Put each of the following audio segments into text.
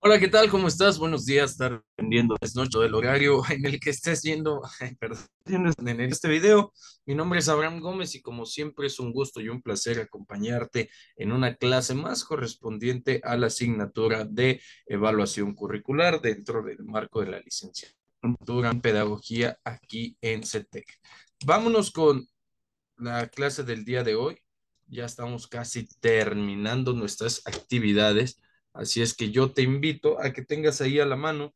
Hola, ¿qué tal? ¿Cómo estás? Buenos días, estar dependiendo es noche del horario en el que estés viendo, perdón, en este video. Mi nombre es Abraham Gómez y como siempre es un gusto y un placer acompañarte en una clase más correspondiente a la asignatura de evaluación curricular dentro del marco de la licenciatura en pedagogía aquí en CETEC. Vámonos con la clase del día de hoy. Ya estamos casi terminando nuestras actividades, así es que yo te invito a que tengas ahí a la mano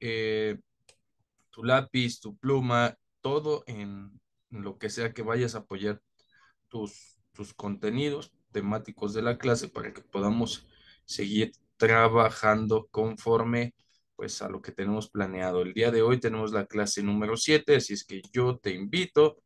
eh, tu lápiz, tu pluma, todo en lo que sea que vayas a apoyar tus contenidos temáticos de la clase para que podamos seguir trabajando conforme pues a lo que tenemos planeado. El día de hoy tenemos la clase número 7, así es que yo te invito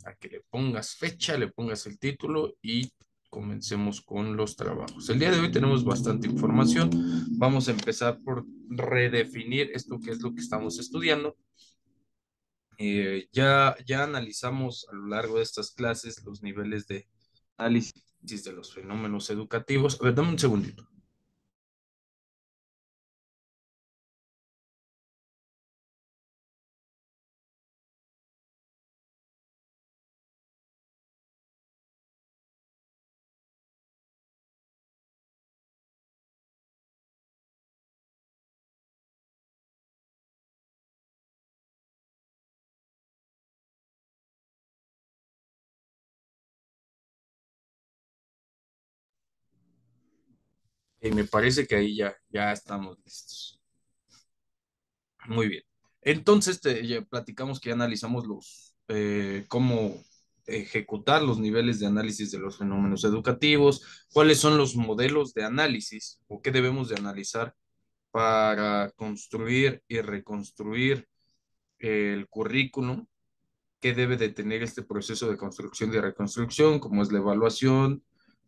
a que le pongas fecha, le pongas el título y comencemos con los trabajos. El día de hoy tenemos bastante información. Vamos a empezar por redefinir esto que es lo que estamos estudiando. Ya analizamos a lo largo de estas clases los niveles de análisis de los fenómenos educativos. A ver, dame un segundito. Me parece que ahí ya estamos listos. Muy bien. Entonces, ya platicamos que ya analizamos cómo ejecutar los niveles de análisis de los fenómenos educativos, cuáles son los modelos de análisis o qué debemos de analizar para construir y reconstruir el currículum, qué debe de tener este proceso de construcción y reconstrucción, como es la evaluación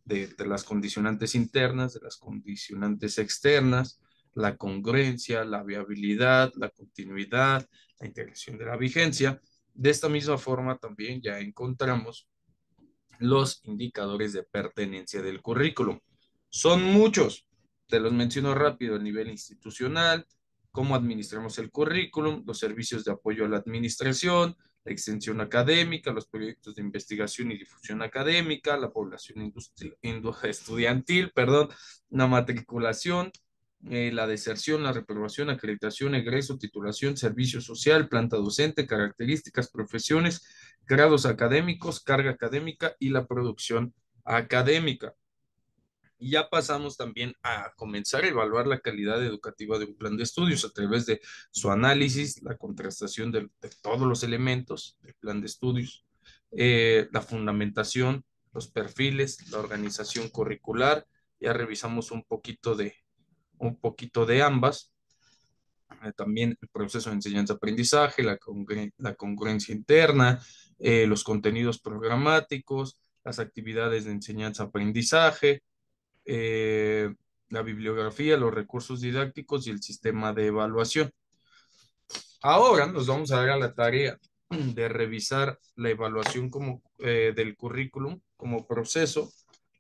de las condicionantes internas, de las condicionantes externas, la congruencia, la viabilidad, la continuidad, la integración de la vigencia. De esta misma forma también ya encontramos los indicadores de pertenencia del currículum. Son muchos, te los menciono rápido: el nivel institucional, cómo administramos el currículum, los servicios de apoyo a la administración, la extensión académica, los proyectos de investigación y difusión académica, la población estudiantil, perdón, la matriculación, la deserción, la reprobación, acreditación, egreso, titulación, servicio social, planta docente, características, profesiones, grados académicos, carga académica y la producción académica. Y ya pasamos también a comenzar a evaluar la calidad educativa de un plan de estudios a través de su análisis, la contrastación de todos los elementos del plan de estudios, la fundamentación, los perfiles, la organización curricular. Ya revisamos un poquito de ambas. También el proceso de enseñanza-aprendizaje, la congruencia interna, los contenidos programáticos, las actividades de enseñanza-aprendizaje, eh, la bibliografía, los recursos didácticos y el sistema de evaluación. Ahora nos vamos a dar a la tarea de revisar la evaluación del currículum como proceso,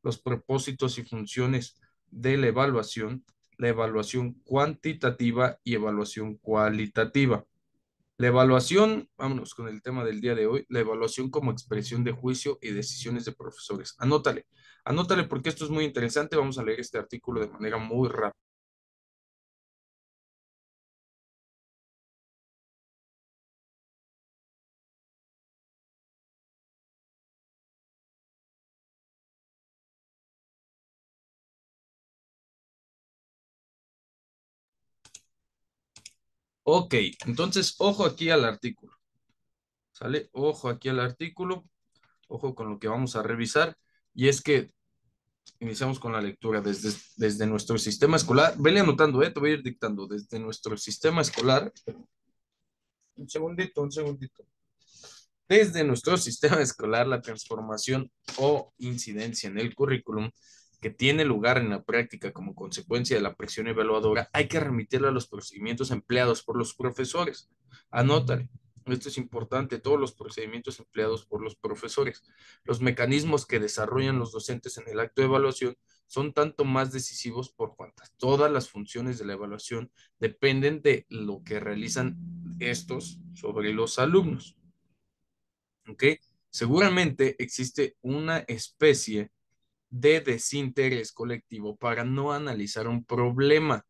los propósitos y funciones de la evaluación cuantitativa y evaluación cualitativa. La evaluación, vámonos con el tema del día de hoy, la evaluación como expresión de juicio y decisiones de profesores. Anótale porque esto es muy interesante. Vamos a leer este artículo de manera muy rápida. Ok, entonces ojo aquí al artículo, ¿sale? Ojo aquí al artículo, ojo con lo que vamos a revisar. Y es que iniciamos con la lectura desde nuestro sistema escolar. Vele anotando, te voy a ir dictando. Desde nuestro sistema escolar, un segundito. Desde nuestro sistema escolar, la transformación o incidencia en el currículum que tiene lugar en la práctica como consecuencia de la presión evaluadora, hay que remitirla a los procedimientos empleados por los profesores. Anótale. Esto es importante, todos los procedimientos empleados por los profesores, los mecanismos que desarrollan los docentes en el acto de evaluación son tanto más decisivos por cuantas todas las funciones de la evaluación dependen de lo que realizan estos sobre los alumnos. ¿Ok? Seguramente existe una especie de desinterés colectivo para no analizar un problema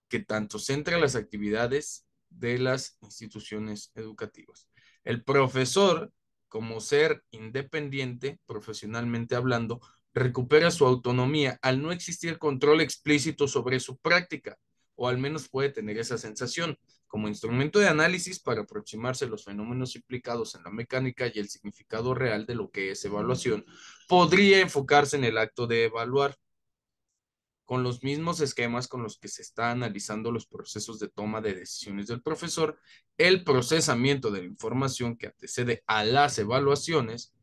que tanto centra las actividades de las instituciones educativas. El profesor, como ser independiente, profesionalmente hablando, recupera su autonomía al no existir control explícito sobre su práctica, o al menos puede tener esa sensación, como instrumento de análisis para aproximarse a los fenómenos implicados en la mecánica y el significado real de lo que es evaluación, podría enfocarse en el acto de evaluar con los mismos esquemas con los que se está analizando los procesos de toma de decisiones del profesor, el procesamiento de la información que antecede a las evaluaciones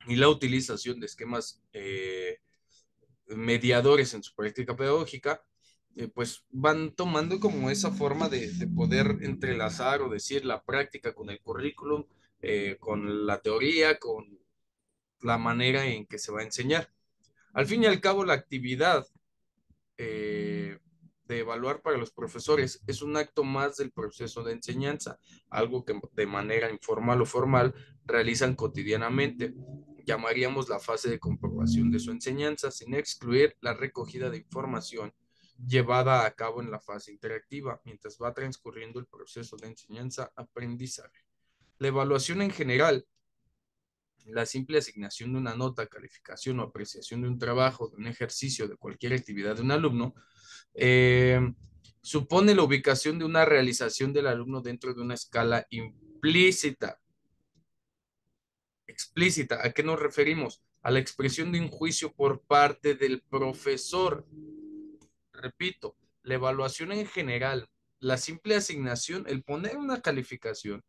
y la utilización de esquemas mediadores en su práctica pedagógica, pues van tomando como esa forma de poder entrelazar o decir la práctica con el currículum, con la teoría, con la manera en que se va a enseñar. Al fin y al cabo, la actividad de evaluar para los profesores es un acto más del proceso de enseñanza, algo que de manera informal o formal realizan cotidianamente. Llamaríamos la fase de comprobación de su enseñanza, sin excluir la recogida de información llevada a cabo en la fase interactiva, mientras va transcurriendo el proceso de enseñanza-aprendizaje. La evaluación en general, la simple asignación de una nota, calificación o apreciación de un trabajo, de un ejercicio, de cualquier actividad de un alumno, eh, supone la ubicación de una realización del alumno dentro de una escala implícita. Explícita, ¿a qué nos referimos? A la expresión de un juicio por parte del profesor. Repito, la evaluación en general, la simple asignación, el poner una calificación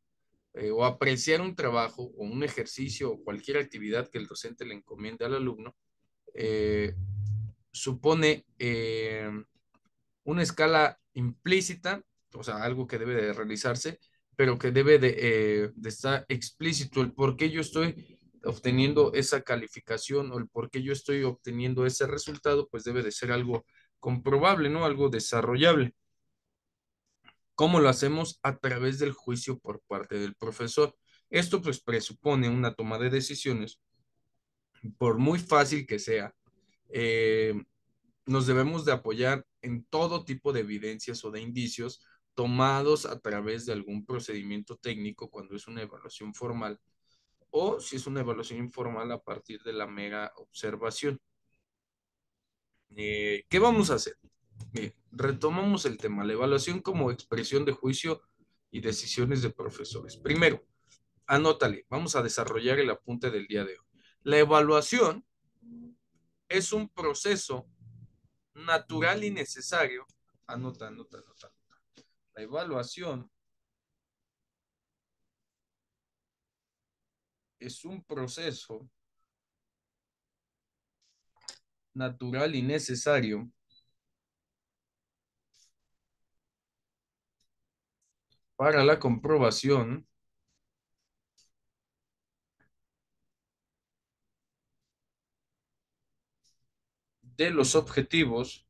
o apreciar un trabajo o un ejercicio o cualquier actividad que el docente le encomiende al alumno, eh, supone una escala implícita, o sea, algo que debe de realizarse, pero que debe de estar explícito el por qué yo estoy obteniendo esa calificación o el por qué yo estoy obteniendo ese resultado, pues debe de ser algo comprobable, ¿no? Algo desarrollable. ¿Cómo lo hacemos? A través del juicio por parte del profesor. Esto pues presupone una toma de decisiones, por muy fácil que sea, eh, nos debemos de apoyar en todo tipo de evidencias o de indicios tomados a través de algún procedimiento técnico cuando es una evaluación formal o si es una evaluación informal a partir de la mera observación. ¿Qué vamos a hacer? Retomamos el tema, la evaluación como expresión de juicio y decisiones de profesores. Primero, anótale, vamos a desarrollar el apunte del día de hoy. La evaluación es un proceso natural y necesario. Anota, anota, anota. La evaluación es un proceso natural y necesario para la comprobación de los objetivos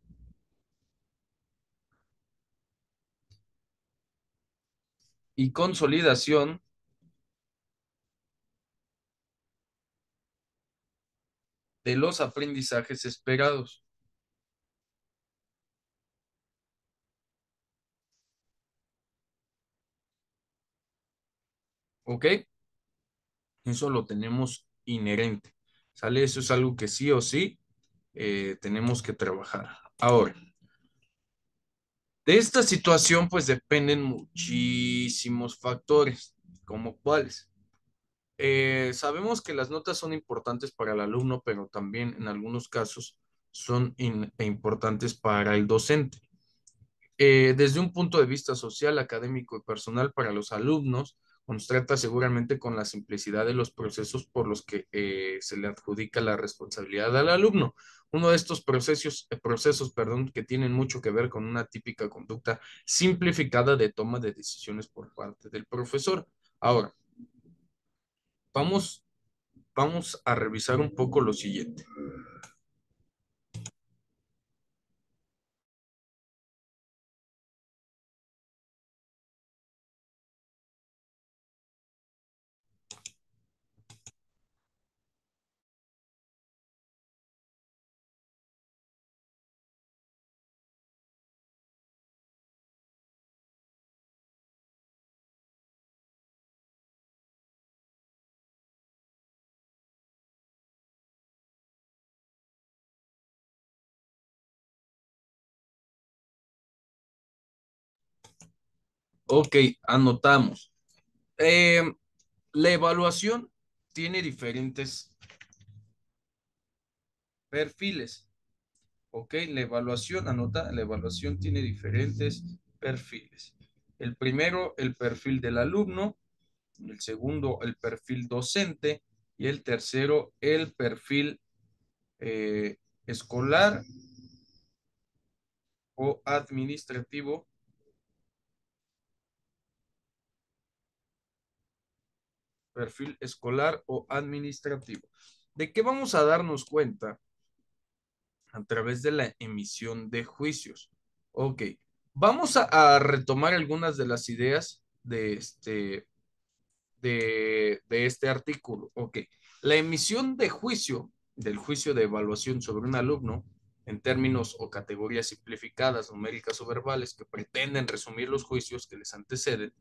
y consolidación de los aprendizajes esperados. ¿Ok? Eso lo tenemos inherente. ¿Sale? Eso es algo que sí o sí tenemos que trabajar. Ahora, de esta situación pues dependen muchísimos factores, como cuáles. Sabemos que las notas son importantes para el alumno, pero también en algunos casos son importantes para el docente. Desde un punto de vista social, académico y personal para los alumnos, nos trata seguramente con la simplicidad de los procesos por los que se le adjudica la responsabilidad al alumno. Uno de estos procesos, perdón, que tienen mucho que ver con una típica conducta simplificada de toma de decisiones por parte del profesor. Ahora, vamos, vamos a revisar un poco lo siguiente. Ok, anotamos. Eh, la evaluación tiene diferentes perfiles. Ok, la evaluación, anota, la evaluación tiene diferentes perfiles. El primero, el perfil del alumno, el segundo, el perfil docente y el tercero, el perfil eh, escolar o administrativo, perfil escolar o administrativo. ¿De qué vamos a darnos cuenta? A través de la emisión de juicios. Ok, vamos a retomar algunas de las ideas de este artículo. Ok, la emisión de juicio, del juicio de evaluación sobre un alumno, en términos o categorías simplificadas, numéricas o verbales, que pretenden resumir los juicios que les anteceden,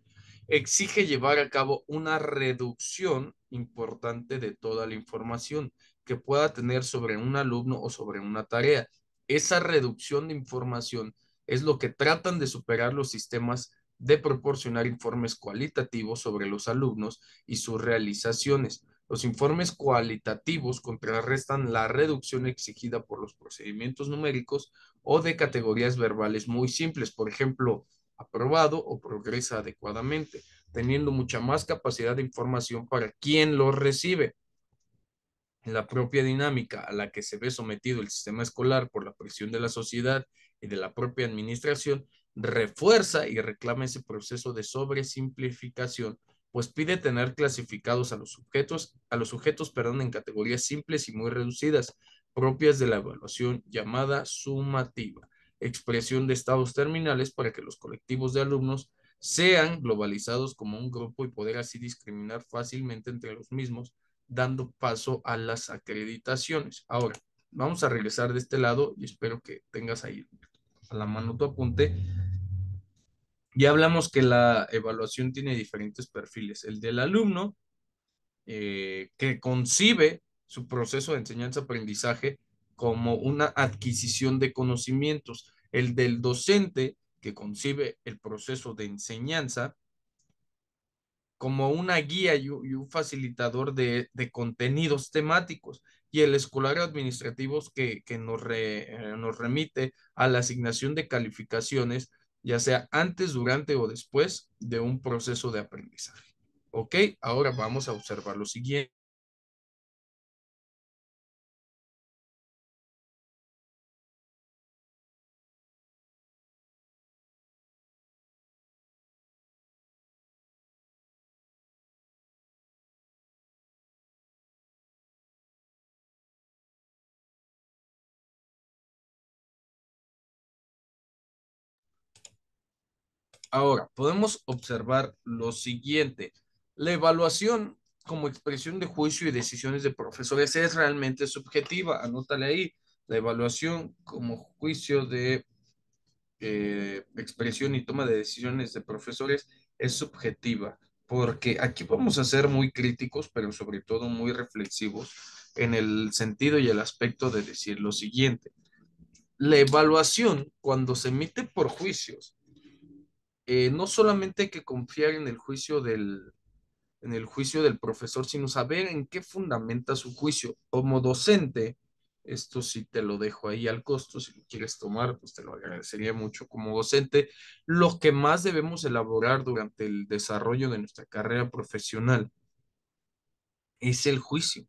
exige llevar a cabo una reducción importante de toda la información que pueda tener sobre un alumno o sobre una tarea. Esa reducción de información es lo que tratan de superar los sistemas de proporcionar informes cualitativos sobre los alumnos y sus realizaciones. Los informes cualitativos contrarrestan la reducción exigida por los procedimientos numéricos o de categorías verbales muy simples, por ejemplo, aprobado o progresa adecuadamente, teniendo mucha más capacidad de información para quien lo recibe. La propia dinámica a la que se ve sometido el sistema escolar por la presión de la sociedad y de la propia administración refuerza y reclama ese proceso de sobresimplificación, pues pide tener clasificados a los sujetos, perdón, en categorías simples y muy reducidas, propias de la evaluación llamada sumativa, expresión de estados terminales para que los colectivos de alumnos sean globalizados como un grupo y poder así discriminar fácilmente entre los mismos, dando paso a las acreditaciones. Ahora, vamos a regresar de este lado y espero que tengas ahí a la mano tu apunte. Ya hablamos que la evaluación tiene diferentes perfiles. El del alumno, que concibe su proceso de enseñanza-aprendizaje como una adquisición de conocimientos. El del docente, que concibe el proceso de enseñanza como una guía y un facilitador de contenidos temáticos, y el escolar administrativo que nos remite a la asignación de calificaciones, ya sea antes, durante o después de un proceso de aprendizaje. Ok, ahora vamos a observar lo siguiente. Ahora, podemos observar lo siguiente. La evaluación como expresión de juicio y decisiones de profesores es realmente subjetiva. Anótale ahí. La evaluación como juicio de expresión y toma de decisiones de profesores es subjetiva, porque aquí vamos a ser muy críticos, pero sobre todo muy reflexivos en el sentido y el aspecto de decir lo siguiente. La evaluación, cuando se emite por juicios, no solamente hay que confiar en el juicio del profesor, sino saber en qué fundamenta su juicio. Como docente, Esto sí te lo dejo ahí al costo. Si lo quieres tomar, pues te lo agradecería mucho como docente. Lo que más debemos elaborar durante el desarrollo de nuestra carrera profesional es el juicio.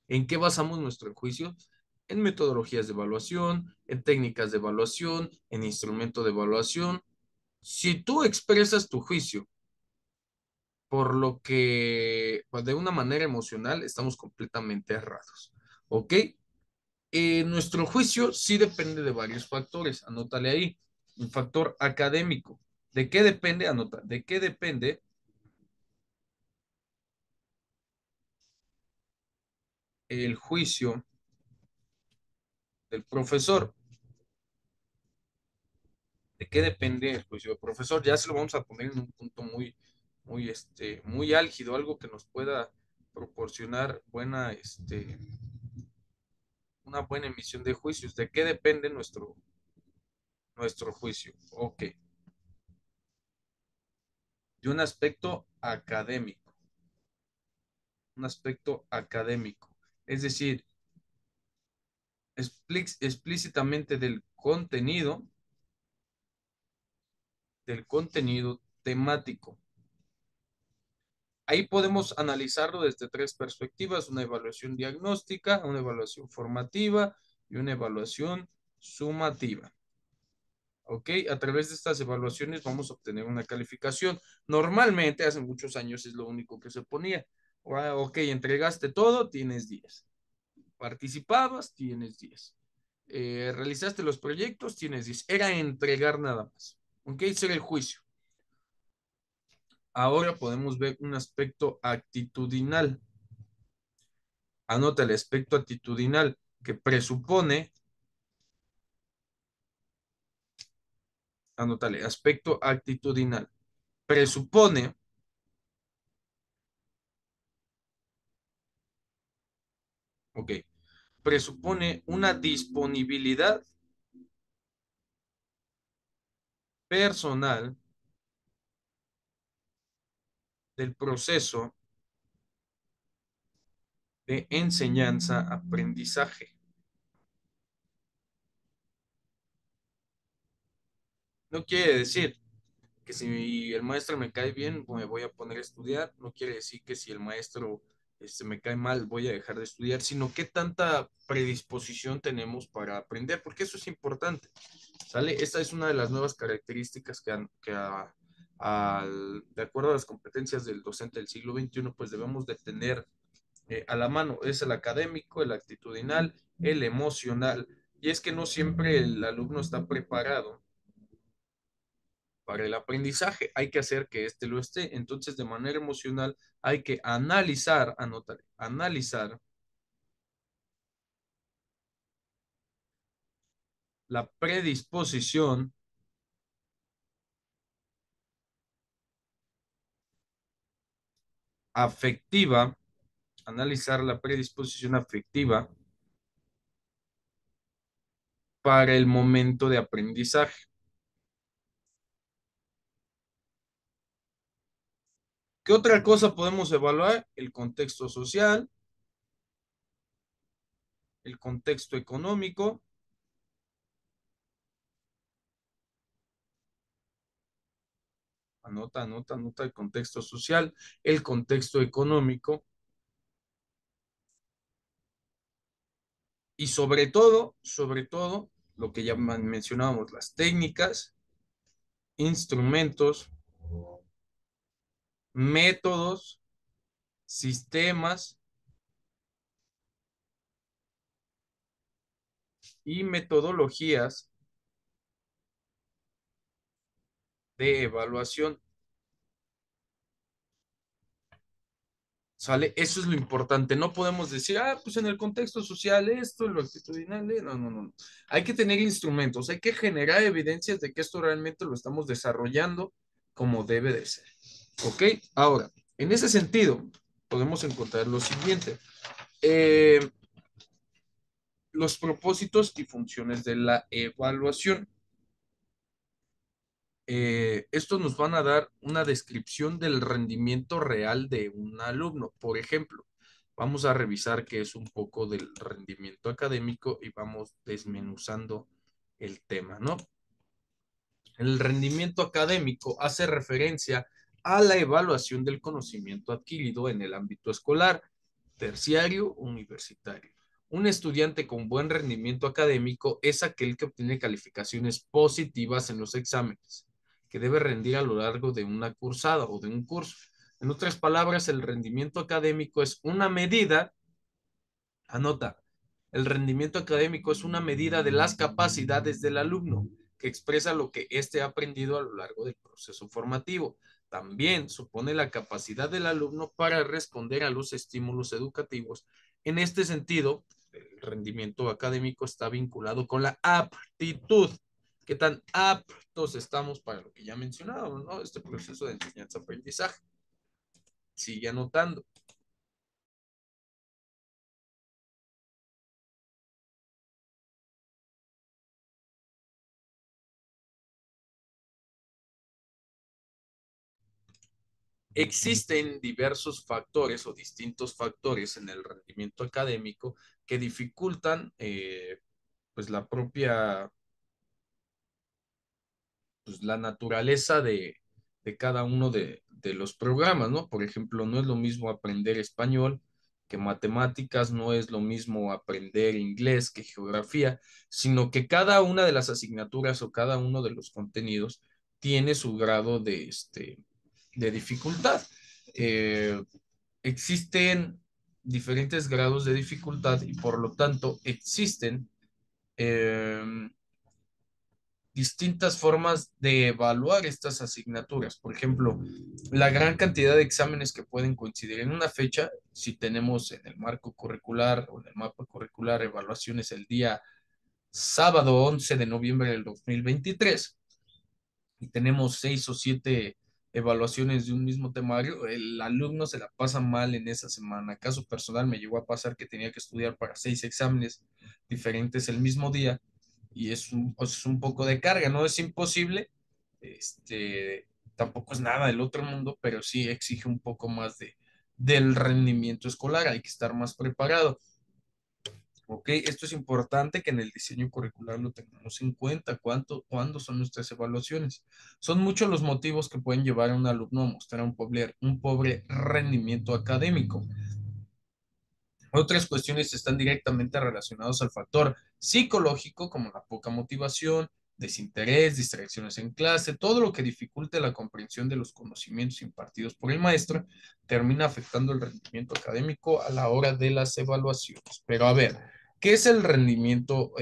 ¿En qué basamos nuestro juicio? En metodologías de evaluación, en técnicas de evaluación, en instrumento de evaluación. Si tú expresas tu juicio por lo que, pues, de una manera emocional, estamos completamente errados. ¿Ok? Nuestro juicio sí depende de varios factores. Anótale ahí. Un factor académico. ¿De qué depende? Anota. ¿De qué depende el juicio del profesor? ¿De qué depende el juicio del profesor? Ya se lo vamos a poner en un punto muy álgido, algo que nos pueda proporcionar una buena emisión de juicios. ¿De qué depende nuestro juicio? Ok, de un aspecto académico, un aspecto académico. Es decir, explícitamente del contenido temático. Ahí podemos analizarlo desde tres perspectivas: una evaluación diagnóstica, una evaluación formativa y una evaluación sumativa. ¿Ok? A través de estas evaluaciones vamos a obtener una calificación. Normalmente, hace muchos años es lo único que se ponía. Ok, entregaste todo, tienes 10. Participabas, tienes 10. Realizaste los proyectos, tienes 10. Era entregar nada más. ¿Ok? Ese era el juicio. Ahora podemos ver un aspecto actitudinal. Anota el aspecto actitudinal que presupone, anótale, aspecto actitudinal. Presupone, ok, presupone una disponibilidad personal del proceso de enseñanza-aprendizaje. No quiere decir que si el maestro me cae bien, me voy a poner a estudiar. No quiere decir que si el maestro me cae mal, voy a dejar de estudiar, sino qué tanta predisposición tenemos para aprender, porque eso es importante. ¿Sale? Esta es una de las nuevas características de acuerdo a las competencias del docente del siglo XXI, pues debemos de tener a la mano. Es el académico, el actitudinal, el emocional. Y es que no siempre el alumno está preparado para el aprendizaje. Hay que hacer que éste lo esté. Entonces, de manera emocional, hay que analizar, anotar, analizar la predisposición afectiva, analizar la predisposición afectiva para el momento de aprendizaje. ¿Qué otra cosa podemos evaluar? El contexto social, el contexto económico. Anota, anota, anota el contexto social, el contexto económico y sobre todo, lo que ya mencionábamos, las técnicas, instrumentos, métodos, sistemas y metodologías de evaluación. ¿Sale? Eso es lo importante. No podemos decir, pues en el contexto social esto, en lo actitudinal, no, no, no. Hay que tener instrumentos, hay que generar evidencias de que esto realmente lo estamos desarrollando como debe de ser. ¿Ok? Ahora, en ese sentido, podemos encontrar lo siguiente. Eh, los propósitos y funciones de la evaluación. Estos nos van a dar una descripción del rendimiento real de un alumno. Por ejemplo, Vamos a revisar qué es un poco del rendimiento académico y vamos desmenuzando el tema, ¿no? El rendimiento académico hace referencia a la evaluación del conocimiento adquirido en el ámbito escolar, terciario, universitario. Un estudiante con buen rendimiento académico es aquel que obtiene calificaciones positivas en los exámenes, que debe rendir a lo largo de una cursada o de un curso. En otras palabras, el rendimiento académico es una medida. Anota, el rendimiento académico es una medida de las capacidades del alumno que expresa lo que éste ha aprendido a lo largo del proceso formativo. También supone la capacidad del alumno para responder a los estímulos educativos. En este sentido, el rendimiento académico está vinculado con la aptitud. ¿Qué tan aptos estamos para lo que ya mencionábamos, ¿no? Este proceso de enseñanza-aprendizaje? Sigue anotando. Existen diversos factores o distintos factores en el rendimiento académico que dificultan pues la propia, pues la naturaleza de cada uno de los programas, ¿no? Por ejemplo, no es lo mismo aprender español que matemáticas, no es lo mismo aprender inglés que geografía, sino que cada una de las asignaturas o cada uno de los contenidos tiene su grado de dificultad. Eh, Existen diferentes grados de dificultad y por lo tanto existen eh, distintas formas de evaluar estas asignaturas. Por ejemplo, la gran cantidad de exámenes que pueden coincidir en una fecha, si tenemos en el marco curricular o en el mapa curricular evaluaciones el día sábado 11 de noviembre del 2023 y tenemos 6 o 7 evaluaciones de un mismo temario, el alumno se la pasa mal en esa semana. Caso personal me llegó a pasar que tenía que estudiar para 6 exámenes diferentes el mismo día y es un poco de carga, no es imposible, tampoco es nada del otro mundo, pero sí exige un poco más del rendimiento escolar, hay que estar más preparado. Ok, esto es importante que en el diseño curricular lo tengamos en cuenta. ¿Cuándo son nuestras evaluaciones? Son muchos los motivos que pueden llevar a un alumno a mostrar un pobre rendimiento académico. Otras cuestiones están directamente relacionadas al factor psicológico, como la poca motivación, desinterés, distracciones en clase, todo lo que dificulte la comprensión de los conocimientos impartidos por el maestro, termina afectando el rendimiento académico a la hora de las evaluaciones. Pero a ver, ¿qué es el rendimiento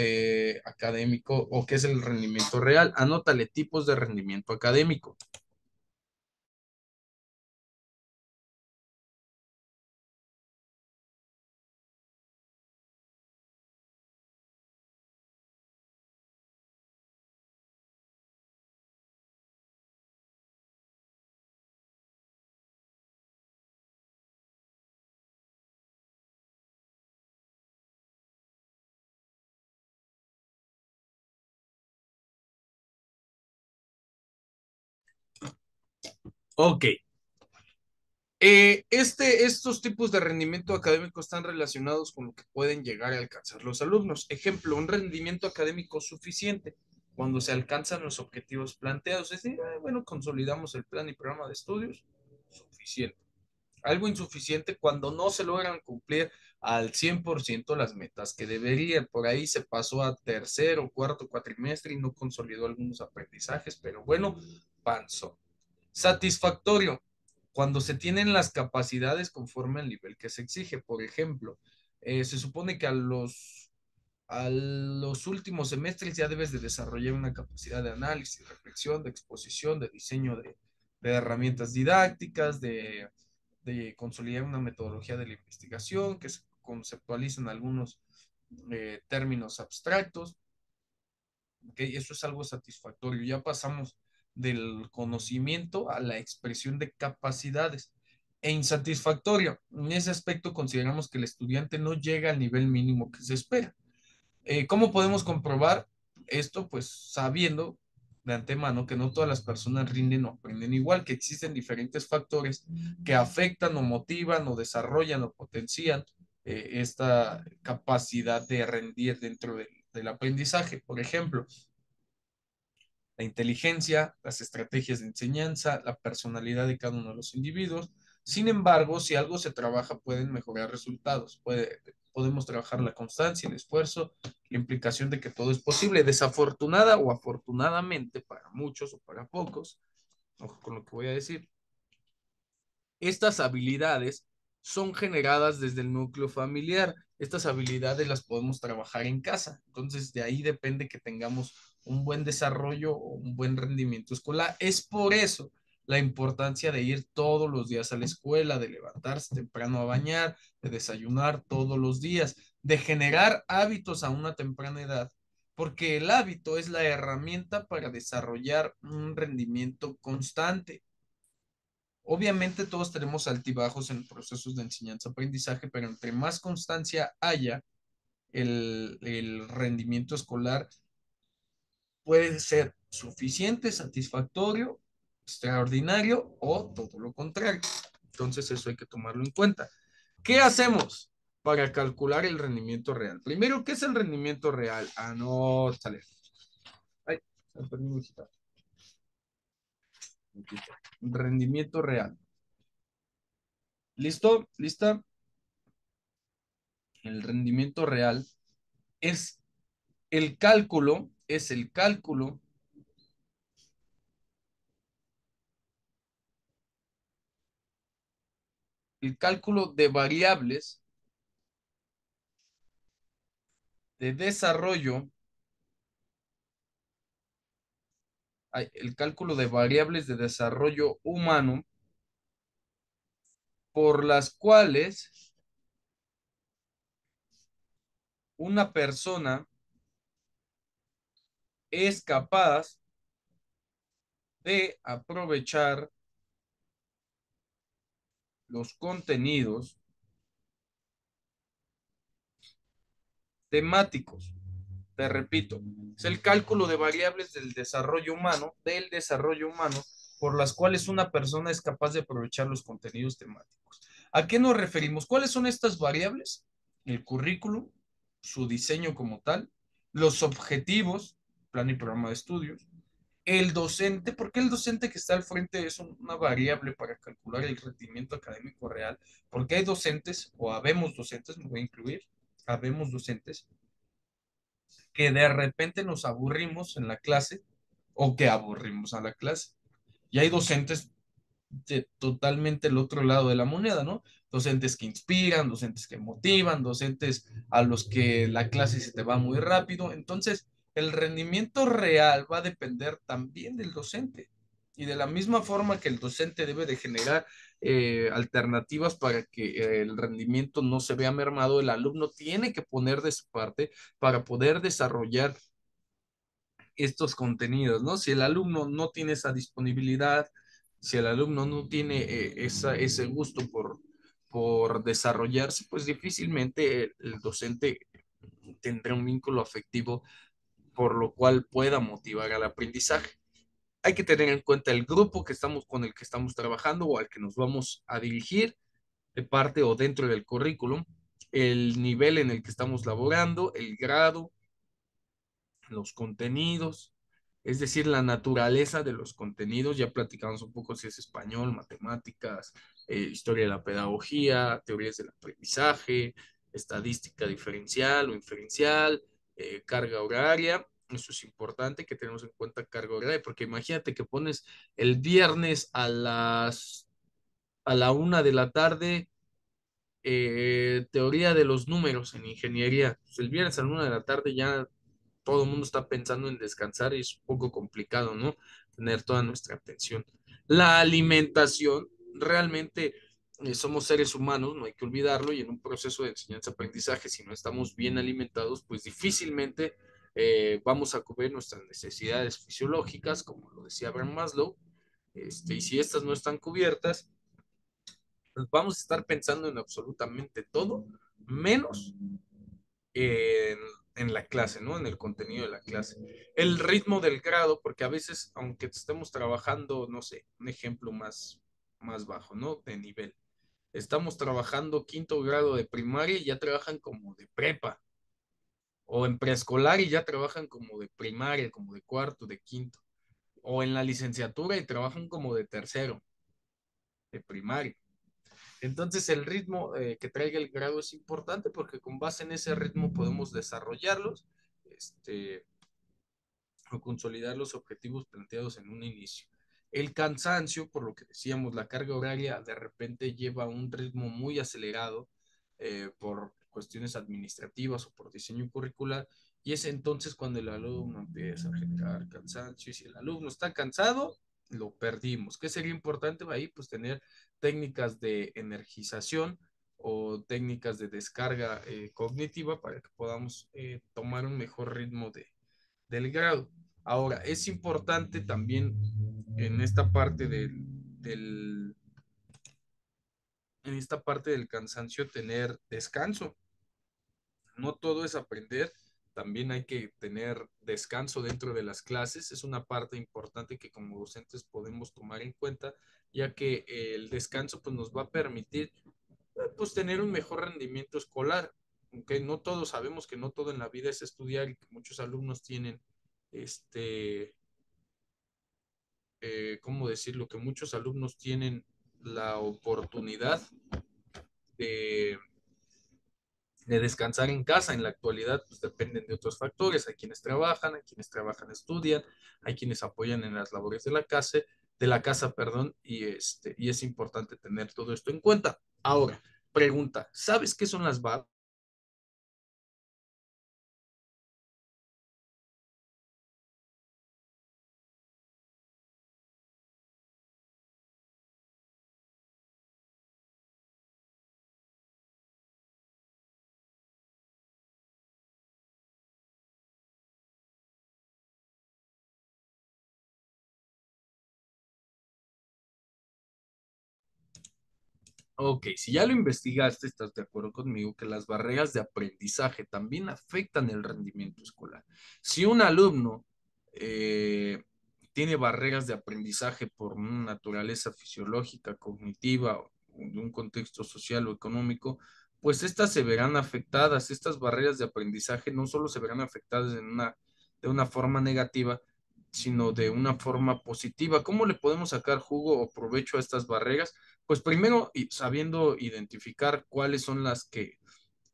académico o qué es el rendimiento real? Anótale tipos de rendimiento académico. Ok, estos tipos de rendimiento académico están relacionados con lo que pueden llegar a alcanzar los alumnos. Ejemplo, un rendimiento académico suficiente cuando se alcanzan los objetivos planteados. Es decir, bueno, consolidamos el plan y programa de estudios, suficiente. Algo insuficiente cuando no se logran cumplir al 100% las metas que deberían. Por ahí se pasó a tercer o cuarto cuatrimestre y no consolidó algunos aprendizajes, pero bueno, pasó. Satisfactorio, cuando se tienen las capacidades conforme al nivel que se exige. Por ejemplo, se supone que a los últimos semestres ya debes de desarrollar una capacidad de análisis, reflexión, de exposición, de diseño de herramientas didácticas, de consolidar una metodología de la investigación, que se conceptualizan algunos términos abstractos. ¿Okay? Eso es algo satisfactorio. Ya pasamos del conocimiento a la expresión de capacidades. E insatisfactorio. En ese aspecto consideramos que el estudiante no llega al nivel mínimo que se espera. ¿Cómo podemos comprobar esto? Pues sabiendo de antemano que no todas las personas rinden o aprenden igual, que existen diferentes factores que afectan o motivan o desarrollan o potencian esta capacidad de rendir dentro del aprendizaje. Por ejemplo, la inteligencia, las estrategias de enseñanza, la personalidad de cada uno de los individuos. Sin embargo, si algo se trabaja, pueden mejorar resultados. Podemos trabajar la constancia, el esfuerzo, la implicación de que todo es posible. Desafortunada o afortunadamente para muchos o para pocos, ojo con lo que voy a decir, estas habilidades son generadas desde el núcleo familiar. Estas habilidades las podemos trabajar en casa. Entonces, de ahí depende que tengamos un buen desarrollo o un buen rendimiento escolar. Es por eso la importancia de ir todos los días a la escuela, de levantarse temprano a bañar, de desayunar todos los días, de generar hábitos a una temprana edad, porque el hábito es la herramienta para desarrollar un rendimiento constante. Obviamente todos tenemos altibajos en procesos de enseñanza-aprendizaje, pero entre más constancia haya, el rendimiento escolar puede ser suficiente, satisfactorio, extraordinario o todo lo contrario. Entonces eso hay que tomarlo en cuenta. ¿Qué hacemos para calcular el rendimiento real? Primero, ¿qué es el rendimiento real? Anótale. Ay, se me perdió mi hojita. Rendimiento real. ¿Listo? ¿Lista? El rendimiento real es el cálculo de variables de desarrollo, el cálculo de variables de desarrollo humano por las cuales una persona es capaz de aprovechar los contenidos temáticos. Te repito, es el cálculo de variables del desarrollo humano, por las cuales una persona es capaz de aprovechar los contenidos temáticos. ¿A qué nos referimos? ¿Cuáles son estas variables? El currículum, su diseño como tal, los objetivos, plan y programa de estudios, el docente, porque el docente que está al frente es una variable para calcular el rendimiento académico real, porque hay docentes, o habemos docentes, me voy a incluir, habemos docentes que de repente nos aburrimos en la clase o que aburrimos a la clase. Y hay docentes de totalmente el otro lado de la moneda, ¿no? Docentes que inspiran, docentes que motivan, docentes a los que la clase se te va muy rápido. Entonces, el rendimiento real va a depender también del docente. Y de la misma forma que el docente debe de generar alternativas para que el rendimiento no se vea mermado, el alumno tiene que poner de su parte para poder desarrollar estos contenidos, ¿no? Si el alumno no tiene esa disponibilidad, si el alumno no tiene ese gusto por desarrollarse, pues difícilmente el docente tendrá un vínculo afectivo por lo cual pueda motivar al aprendizaje. Hay que tener en cuenta el grupo que estamos con el que estamos trabajando o al que nos vamos a dirigir de parte o dentro del currículum, el nivel en el que estamos laborando, el grado, los contenidos, es decir, la naturaleza de los contenidos. Ya platicamos un poco si es español, matemáticas, historia de la pedagogía, teorías del aprendizaje, estadística diferencial o inferencial, carga horaria. Eso es importante que tenemos en cuenta carga horaria, porque imagínate que pones el viernes a la 1 de la tarde teoría de los números en ingeniería. Pues el viernes a la 1 de la tarde ya todo el mundo está pensando en descansar y es un poco complicado, ¿no? Tener toda nuestra atención. La alimentación, realmente somos seres humanos, no hay que olvidarlo, y en un proceso de enseñanza-aprendizaje, si no estamos bien alimentados, pues difícilmente vamos a cubrir nuestras necesidades fisiológicas, como lo decía Abraham Maslow, y si estas no están cubiertas, pues vamos a estar pensando en absolutamente todo, menos en en la clase, ¿no? En el contenido de la clase. El ritmo del grado, porque a veces, aunque estemos trabajando, no sé, un ejemplo más bajo, ¿no? De nivel. Estamos trabajando quinto grado de primaria y ya trabajan como de prepa, o en preescolar y ya trabajan como de primaria, como de cuarto, de quinto, o en la licenciatura y trabajan como de tercero, de primaria. Entonces el ritmo que traiga el grado es importante porque con base en ese ritmo podemos desarrollarlos, este, o consolidar los objetivos planteados en un inicio. El cansancio, por lo que decíamos, la carga horaria de repente lleva un ritmo muy acelerado por cuestiones administrativas o por diseño curricular, y es entonces cuando el alumno empieza a generar cansancio, y si el alumno está cansado, lo perdimos. ¿Qué sería importante ahí? Pues tener técnicas de energización o técnicas de descarga cognitiva para que podamos tomar un mejor ritmo del grado. Ahora, es importante también en esta parte del, en esta parte del cansancio tener descanso. No todo es aprender, también hay que tener descanso dentro de las clases. Es una parte importante que como docentes podemos tomar en cuenta, ya que el descanso pues, nos va a permitir pues, tener un mejor rendimiento escolar. Aunque no todos sabemos que no todo en la vida es estudiar y que muchos alumnos tienen este ¿cómo decirlo? Que muchos alumnos tienen la oportunidad de, de descansar en casa. En la actualidad, pues dependen de otros factores. Hay quienes trabajan, estudian, hay quienes apoyan en las labores de la casa, perdón, y es importante tener todo esto en cuenta. Ahora, pregunta, ¿sabes qué son las barras? Ok, si ya lo investigaste, estás de acuerdo conmigo que las barreras de aprendizaje también afectan el rendimiento escolar. Si un alumno eh, tiene barreras de aprendizaje por una naturaleza fisiológica, cognitiva, o de un contexto social o económico, pues estas se verán afectadas. Estas barreras de aprendizaje no solo se verán afectadas de una forma negativa, sino de una forma positiva. ¿Cómo le podemos sacar jugo o provecho a estas barreras? Pues primero, sabiendo identificar cuáles son las que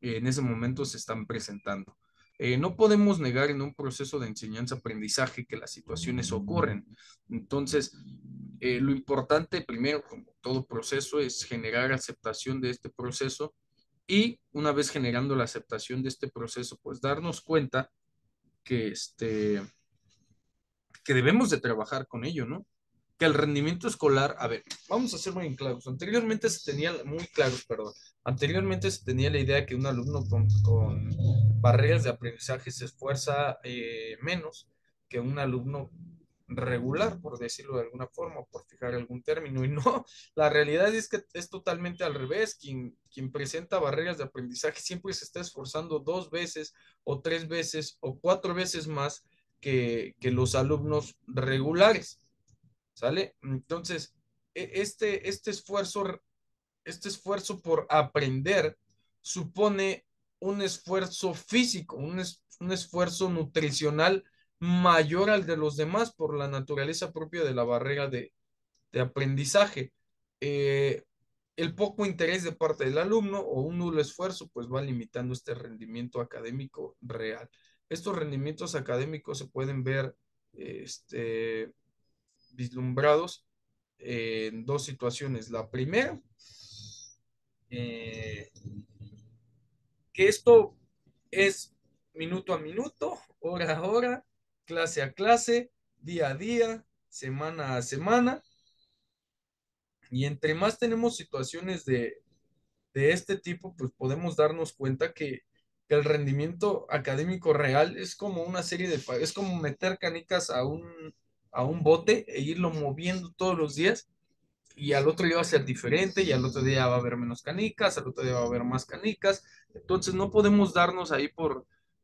en ese momento se están presentando. No podemos negar en un proceso de enseñanza-aprendizaje que las situaciones ocurren. Entonces, lo importante primero, como todo proceso, es generar aceptación de este proceso y una vez generando la aceptación de este proceso, pues darnos cuenta que, que debemos de trabajar con ello, ¿no? Que el rendimiento escolar, a ver, vamos a ser muy claros. Anteriormente se tenía, muy claros, perdón. Anteriormente se tenía la idea que un alumno con barreras de aprendizaje se esfuerza menos que un alumno regular, por decirlo de alguna forma, por fijar algún término. Y no, la realidad es que es totalmente al revés. Quien presenta barreras de aprendizaje siempre se está esforzando dos veces o tres veces o cuatro veces más que los alumnos regulares. ¿Sale? Entonces, este esfuerzo por aprender supone un esfuerzo físico, un esfuerzo nutricional mayor al de los demás por la naturaleza propia de la barrera de aprendizaje. Eh, el poco interés de parte del alumno o un nulo esfuerzo, pues va limitando este rendimiento académico real. Estos rendimientos académicos se pueden ver vislumbrados en dos situaciones. La primera, eh, que esto es minuto a minuto, hora a hora, clase a clase, día a día, semana a semana. Y entre más tenemos situaciones de este tipo, pues podemos darnos cuenta que el rendimiento académico real es como una serie es como meter canicas a un bote e irlo moviendo todos los días y al otro día va a ser diferente y al otro día va a haber menos canicas, al otro día va a haber más canicas. Entonces no podemos darnos ahí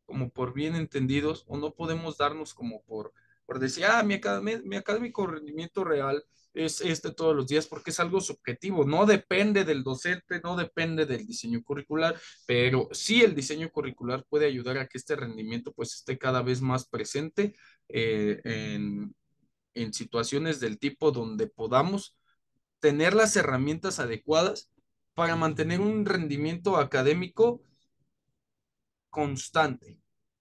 como por bien entendidos o no podemos darnos como por decir, mi académico rendimiento real es este todos los días porque es algo subjetivo, no depende del docente, no depende del diseño curricular, pero sí el diseño curricular puede ayudar a que este rendimiento pues esté cada vez más presente eh, en, en situaciones del tipo donde podamos tener las herramientas adecuadas para mantener un rendimiento académico constante.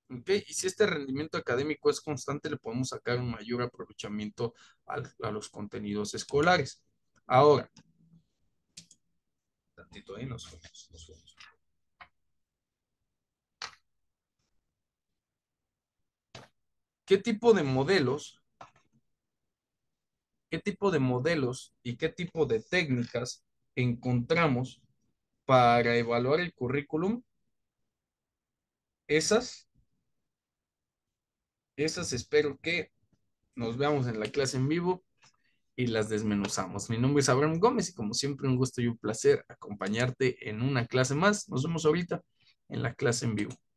¿Ok? Y si este rendimiento académico es constante, le podemos sacar un mayor aprovechamiento a los contenidos escolares. Ahora, tantito ahí nos fuimos. ¿Qué tipo de modelos, qué tipo de modelos y qué tipo de técnicas encontramos para evaluar el currículum? Esas, esas espero que nos veamos en la clase en vivo y las desmenuzamos. Mi nombre es Abraham Gómez y como siempre un gusto y un placer acompañarte en una clase más. Nos vemos ahorita en la clase en vivo.